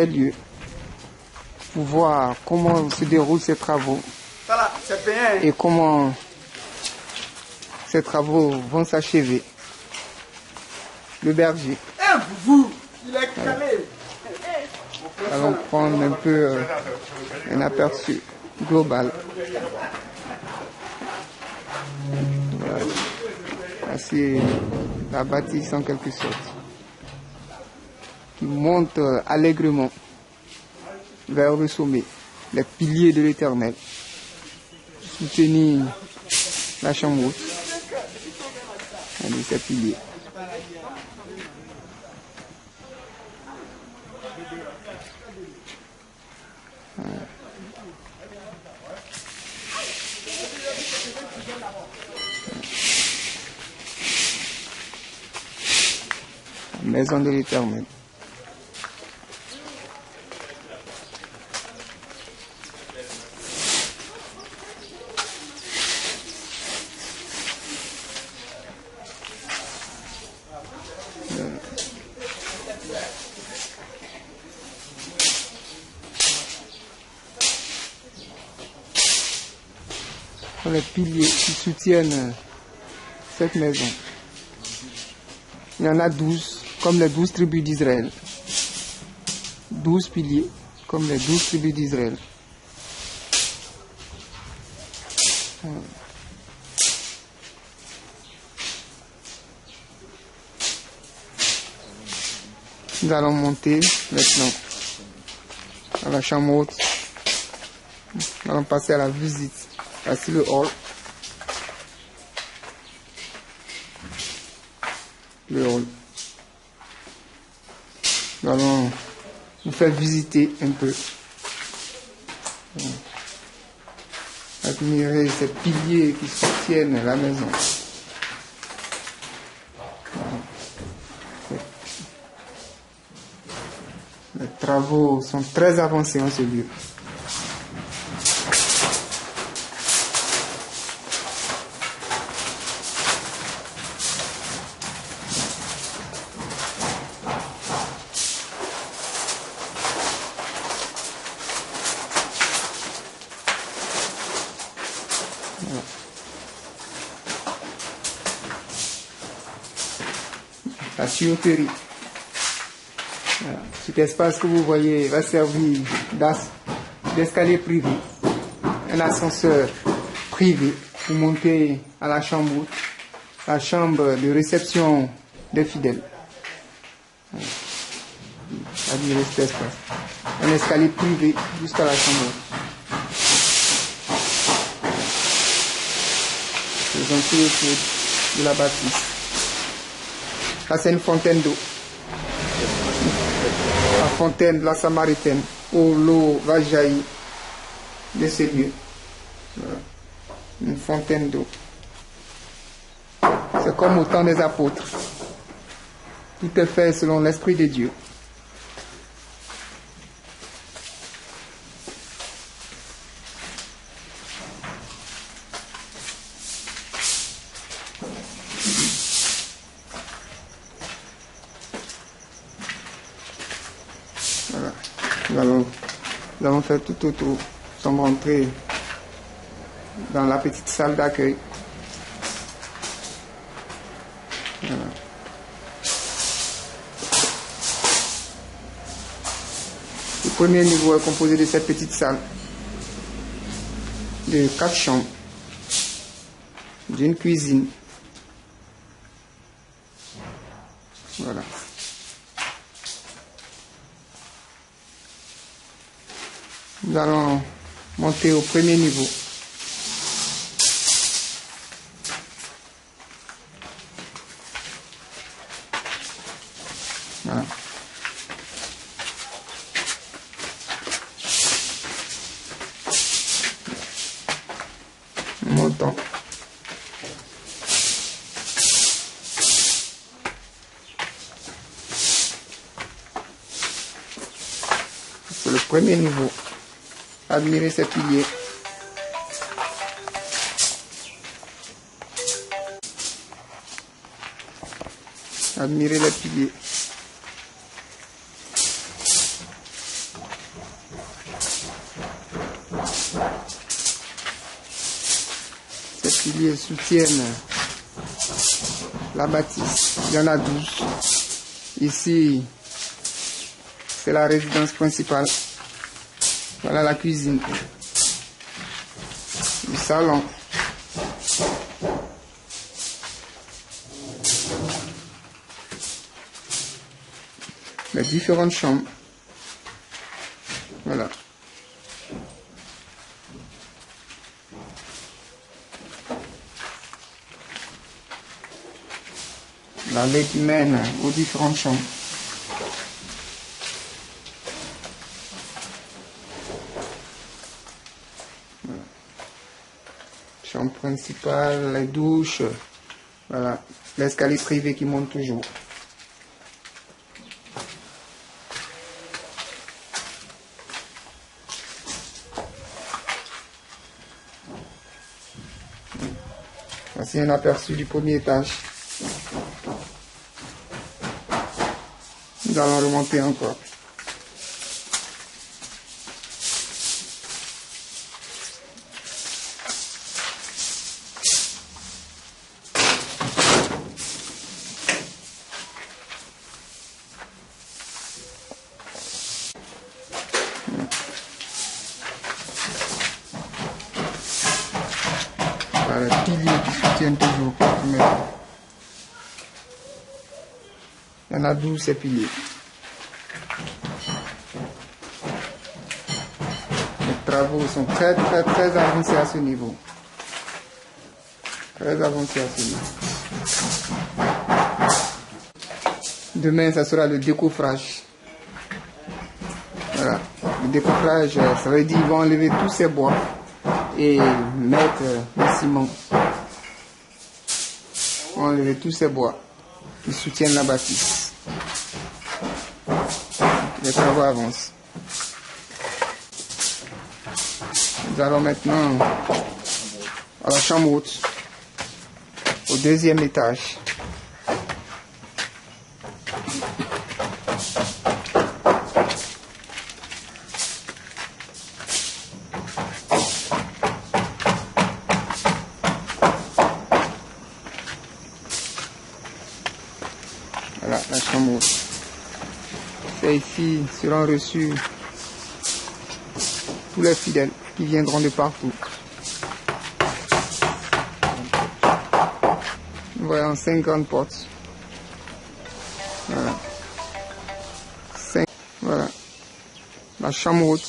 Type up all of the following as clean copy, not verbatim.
ces lieux pour voir comment se déroulent ces travaux et comment ces travaux vont s'achever. Le berger. Voilà. Allons prendre un peu un aperçu global. Voilà. C'est la bâtisse en quelque sorte qui monte allègrement vers le sommet, les piliers de l'Éternel, soutenir la chambre haute de ces piliers. La maison de l'Éternel. Les piliers qui soutiennent cette maison. Il y en a 12, comme les 12 tribus d'Israël. 12 piliers, comme les 12 tribus d'Israël. Nous allons monter maintenant à la chambre haute. Nous allons passer à la visite. Voici le hall. Le hall. Nous allons vous faire visiter un peu. Admirer ces piliers qui soutiennent la maison. Les travaux sont très avancés en ce lieu. La tuyauterie. Voilà. Cet espace que vous voyez va servir d'escalier privé, un ascenseur privé pour monter à la chambre haute, la chambre de réception des fidèles. Voilà. Admirez cet espace. Un escalier privé jusqu'à la chambre haute. Faisons tout le tour de la bâtisse. Là, c'est une fontaine d'eau. La fontaine de la Samaritaine, où l'eau va jaillir de ces lieux. Voilà. Une fontaine d'eau. C'est comme au temps des apôtres. Tout est fait selon l'Esprit de Dieu. Voilà. Nous allons faire tout autour. Nous sommes rentrés dans la petite salle d'accueil. Voilà. Le premier niveau est composé de cette petite salle de 4 chambres, d'une cuisine. Voilà. Nous allons monter au premier niveau. Voilà. Montons. C'est le premier niveau. Admirez ces piliers. Admirez les piliers. Ces piliers soutiennent la bâtisse. Il y en a 12. Ici, c'est la résidence principale. Voilà la cuisine. Le salon. Les différentes chambres. Voilà. L'allée qui mène aux différentes chambres. Voilà. Chambre principale, les douches. Voilà. L'escalier privé qui monte toujours. Voici un aperçu du premier étage. Nous allons remonter encore. Voilà, les piliers qui soutiennent toujours. Il y en a 12 ces piliers. Les travaux sont très avancés à ce niveau. Très avancés à ce niveau. Demain, ça sera le décoffrage. Voilà. Le décoffrage, ça veut dire qu'ils vont enlever tous ces bois et mettre le ciment. Ils vont enlever tous ces bois qui soutiennent la bâtisse. Les travaux avancent. Nous allons maintenant à la chambre haute, au deuxième étage. Voilà, la chambre haute. C'est ici seront reçus tous les fidèles qui viendront de partout. Nous voyons 5 grandes portes. Voilà. 5. Voilà. La chambre haute.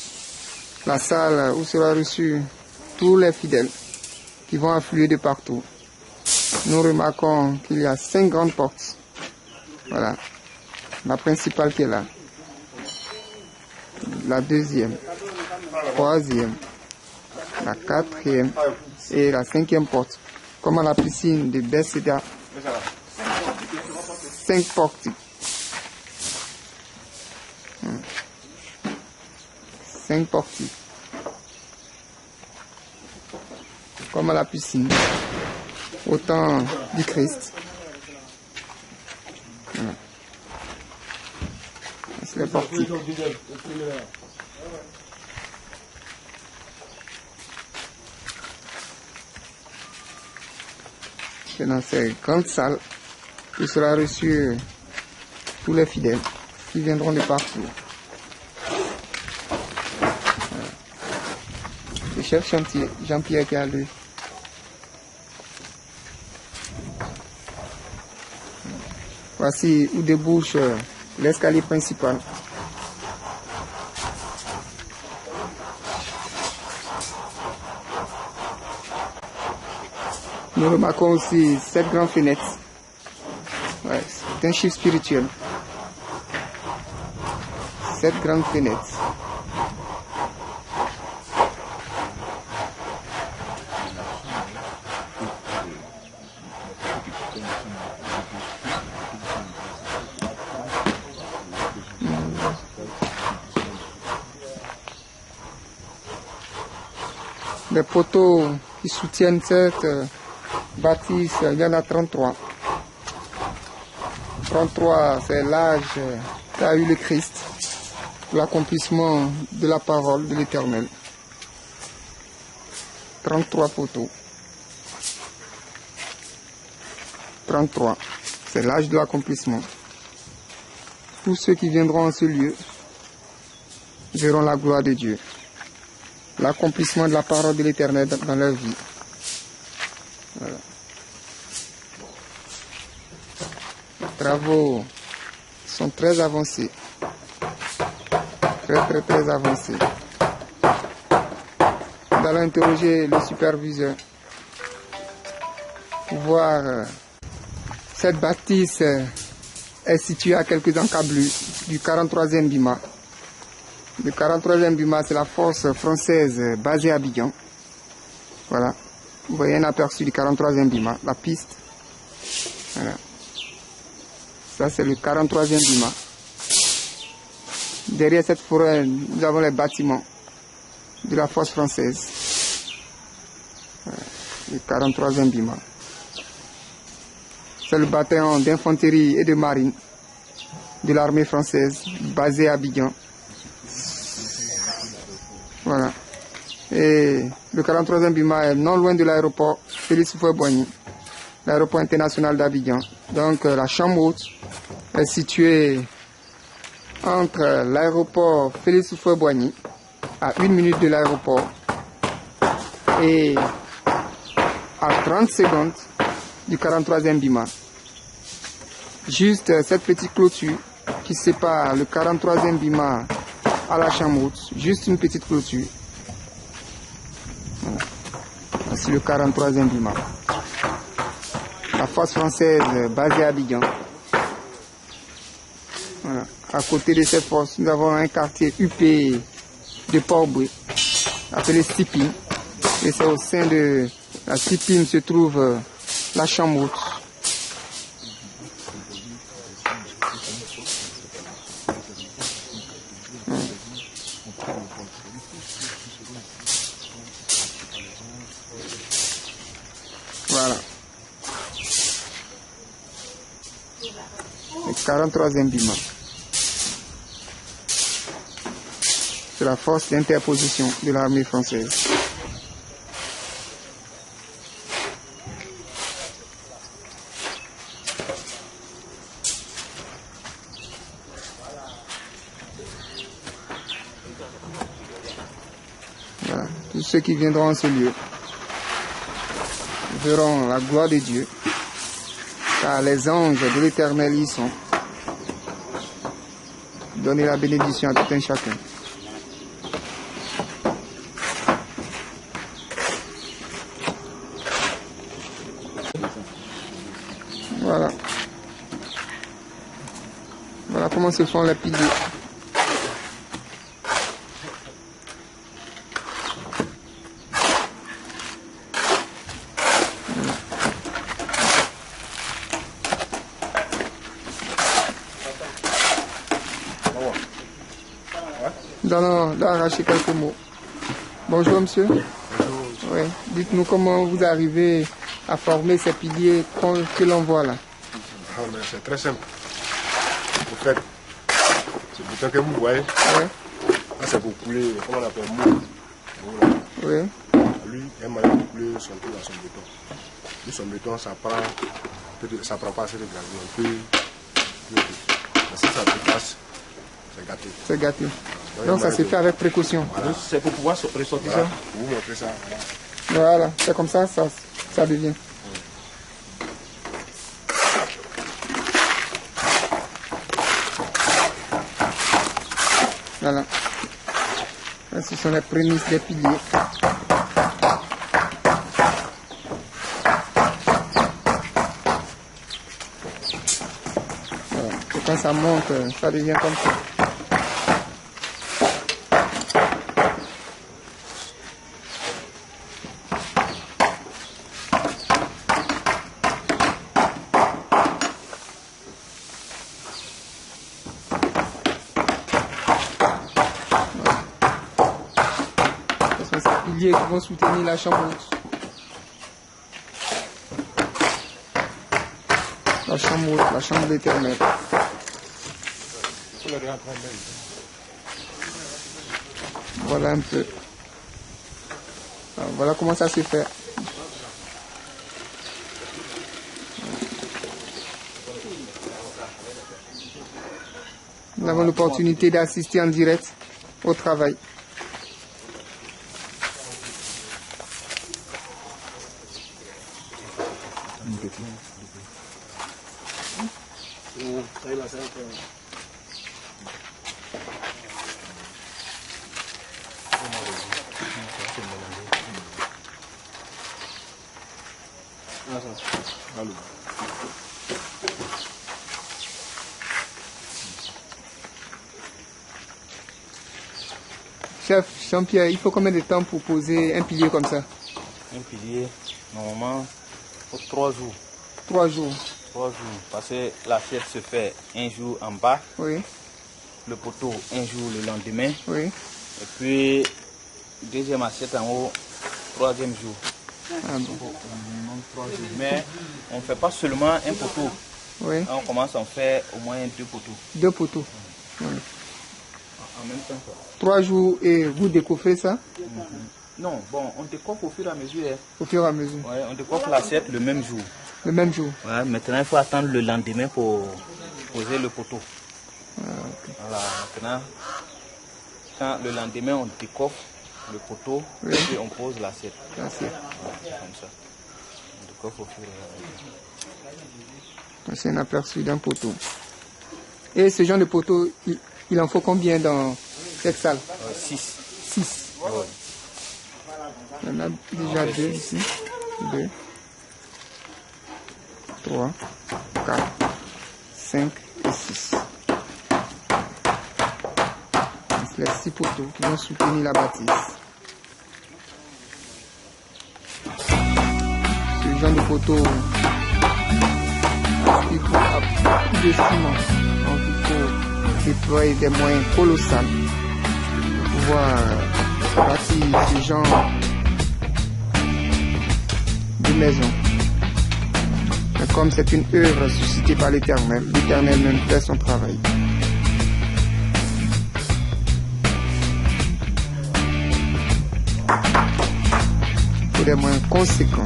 La salle où sera reçu tous les fidèles qui vont affluer de partout. Nous remarquons qu'il y a 5 grandes portes. Voilà. La principale qui est là. La deuxième. Troisième. La quatrième. Et la cinquième porte. Comme à la piscine de Bethesda. 5 portes. 5 portes. Comme à la piscine. Au temps du Christ. Voilà. C'est les portiques. C'est dans ces grandes salles que sera reçu tous les fidèles qui viendront de partout. Voilà. Le chef chantier, Jean-Pierre Calleux. Voici où débouche l'escalier principal. Nous remarquons aussi 7 grandes fenêtres. Ouais, c'est un chiffre spirituel. 7 grandes fenêtres. Les poteaux qui soutiennent cette bâtisse, il y en a 33. 33, c'est l'âge qu'a eu le Christ pour l'accomplissement de la parole de l'Éternel. 33 poteaux. 33. C'est l'âge de l'accomplissement. Tous ceux qui viendront en ce lieu verront la gloire de Dieu. L'accomplissement de la parole de l'Éternel dans leur vie. Voilà. Les travaux sont très avancés. Très avancés. Nous allons interroger le superviseur pour voir cette bâtisse est située à quelques encablures du 43e BIMA. Le 43e BIMA, c'est la force française basée à Abidjan. Voilà. Vous voyez un aperçu du 43e BIMA, la piste. Voilà. Ça, c'est le 43e BIMA. Derrière cette forêt, nous avons les bâtiments de la force française. Voilà. Le 43e BIMA. C'est le bataillon d'infanterie et de marine de l'armée française basé à Abidjan. Voilà. Et le 43e BIMA est non loin de l'aéroport Félix Houphouët-Boigny, l'aéroport international d'Abidjan. Donc la chambre haute est située entre l'aéroport Félix Houphouët-Boigny, à 1 minute de l'aéroport, et à 30 secondes du 43e BIMA. Juste cette petite clôture qui sépare le 43e BIMA à la chambre haute, juste une petite clôture. Voilà. Voici le 43e BIMA. La force française basée à Abidjan. Voilà. À côté de cette force, nous avons un quartier UP de Port-Boué, appelé Stipim. Et c'est au sein de la Stipim se trouve la chambre haute. Voilà. Le 43e BIMA. C'est la force d'interposition de l'armée française. Voilà. Tous ceux qui viendront en ce lieu verront la gloire de Dieu, car les anges de l'Éternel y sont. Donnez la bénédiction à tout un chacun. Voilà. Voilà comment se font les piliers. Nous allons arracher quelques mots. Bonjour monsieur. Bonjour. Oui. Dites-nous comment vous arrivez à former ces piliers que l'on voit là. C'est très simple. En fait, ce bouton que vous voyez, c'est pour couler, comment on appelle, mou. Oui. Lui, un moyen de couler son tour à son béton. Lui, son béton, ça prend pas assez de gravité. Un peu. Mais si ça te passe, c'est gâté. C'est gâté. Donc ça se fait avec précaution. Voilà. C'est pour pouvoir ressortir ça. Pour vous montrer ça. Voilà, c'est comme ça, ça devient. Voilà. Là, ce sont les prémices des piliers. Voilà. Et quand ça monte, ça devient comme ça. Qui vont soutenir la chambre haute. La chambre haute, la chambre d'Éternel. Voilà un peu. Alors, voilà comment ça se fait. Nous avons l'opportunité d'assister en direct au travail. Chef Jean-Pierre, il faut combien de temps pour poser un pilier comme ça? Un pilier, normalement, pour 3 jours. 3 jours. 3 jours, parce que l'assiette se fait un jour en bas, Oui, le poteau un jour le lendemain, oui. et puis deuxième assiette en haut, troisième jour. Ah bon. Minimum 3 jours. Mais on ne fait pas seulement un poteau. Oui. On commence à en faire au moins 2 poteaux. 2 poteaux. Oui. En même temps. 3 jours et vous découvrez ça Non, bon, on décoiffe au fur et à mesure. Hein. au fur et à mesure, Ouais, on décoiffe l'assiette le même jour. le même jour. Ouais, maintenant, il faut attendre le lendemain pour poser le poteau. Voilà, maintenant, quand le lendemain, on décoiffe le poteau, Oui. et puis on pose l'assiette. L'assiette. Comme ça. On décoiffe au fur et à mesure. C'est un aperçu d'un poteau. Et ce genre de poteau, il en faut combien dans cette salle? 6. 6. Il y en a déjà 2 ici. 2, 3, 4, 5 et 6. C'est les 6 poteaux qui vont soutenir la bâtisse. Ce genre de poteau, il faut beaucoup de ciment. Donc il faut déployer des moyens colossaux pour pouvoir bâtir ce genre de maison. Mais comme c'est une œuvre suscitée par l'Éternel, l'Éternel même fait son travail. Il faut des moyens conséquents.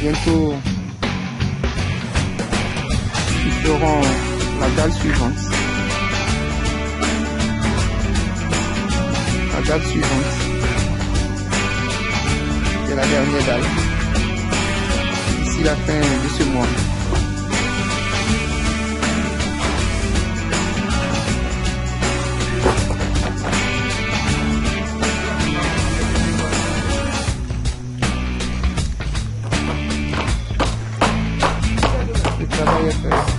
Bientôt, nous ferons la dalle suivante. La dalle suivante. Et la dernière dalle. D'ici la fin de ce mois. Le travail est fait.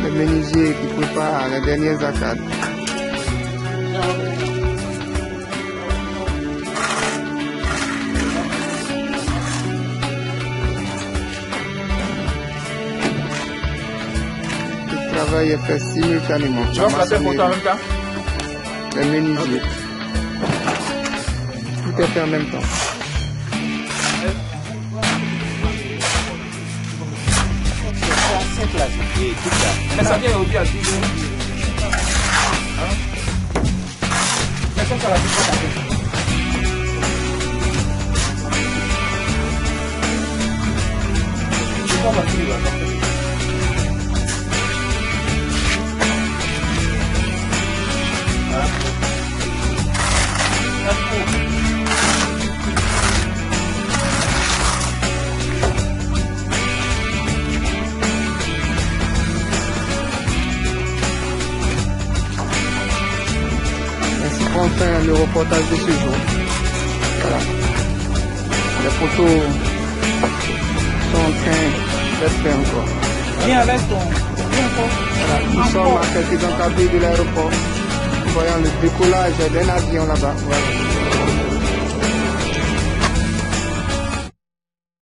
Le menuisier qui prépare les dernières arcades. Le travail est fait simultanément. Tu vas passer pour toi en même temps? Les menuisiers. Tout est fait en même temps. Mais ça vient au bien, tu veux. Mais ça va fin le reportage de ce jour. Voilà. Les photos sont en train d'être faites encore. Viens avec ton. Viens encore. Voilà. Nous sommes à quelques encablés de l'aéroport. Nous voyons le décollage d'un avion là-bas. Voilà.